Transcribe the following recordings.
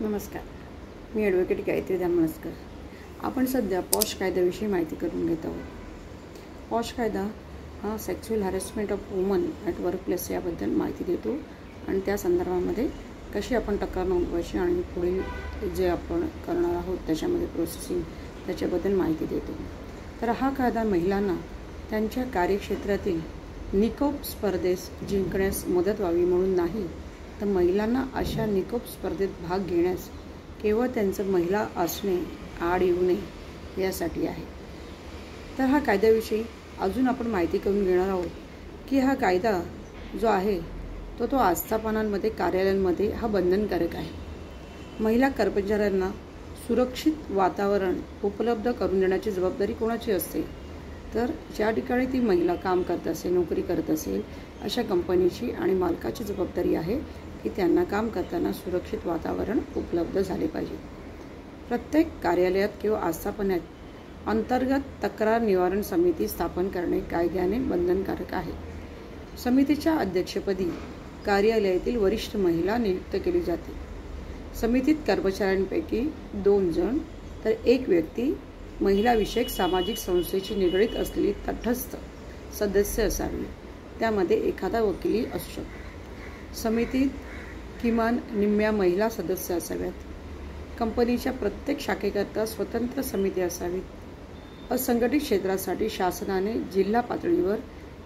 नमस्कार. मी ॲडव्होकेट गायत्री दामणस्कर. आपण सध्या पॉश कायद्याविषयी माहिती करून घेत आहोत. पॉश कायदा हा sexual harassment of woman at workplace याबद्दल माहिती देतो आणि त्या संदर्भामध्ये कशी आपण तक्रार नोंदवायची आणि पुढील जे आपण करणार आहोत त्याच्यामध्ये प्रोसेसिंग त्याच्याबद्दल माहिती देतो. तर हा कायदा महिलांना त्यांच्या कार्यक्षेत्रातील निकोप स्पर्धेस जिंकण्यास मदत व्हावी म्हणून नाही, तर महिलांना अशा निकोप स्पर्धेत भाग घेण्यास केवळ त्यांचं महिला असणे आड येऊ नये यासाठी आहे. तर हा कायद्याविषयी अजून आपण माहिती करून घेणार आहोत की हा कायदा जो आहे तो आस्थापनांमध्ये कार्यालयांमध्ये हा बंधनकारक आहे. महिला कर्मचाऱ्यांना सुरक्षित वातावरण उपलब्ध करून देण्याची जबाबदारी कोणाची असते, तर ज्या ठिकाणी ती महिला काम करत असेल, नोकरी करत असेल अशा कंपनीची आणि मालकाची जबाबदारी आहे की त्यांना काम करताना सुरक्षित वातावरण उपलब्ध झाले पाहिजे. प्रत्येक कार्यालयात किंवा आस्थापनात अंतर्गत तक्रार निवारण समिती स्थापन करणे कायद्याने बंधनकारक आहे. समितीच्या अध्यक्षपदी कार्यालयातील वरिष्ठ महिला नियुक्त केली जाते. समितीत कर्मचाऱ्यांपैकी 2 जण तर 1 व्यक्ती महिलाविषयक सामाजिक संस्थेशी निगडीत असलेली तटस्थ सदस्य असावी. त्यामध्ये एखादा वकील असू शकतो. समितीत किमान निम्म्या महिला सदस्य असाव्यात. कंपनीच्या प्रत्येक शाखेकरता स्वतंत्र समिती असावीत. असंघटित क्षेत्रासाठी शासनाने जिल्हा पातळीवर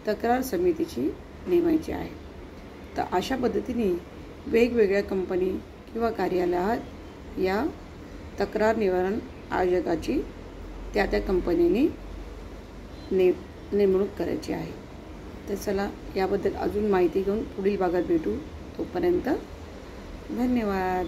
तक्रार समितीची नेमायची आहे. तर अशा पद्धतीने वेगवेगळ्या कंपनी किंवा कार्यालयात या तक्रार निवारण आयोजकाची त्या कंपनीने नेमणूक करायची आहे. तर चला याबद्दल अजून माहिती घेऊन पुढील भागात भेटू. तोपर्यंत धन्यवाद.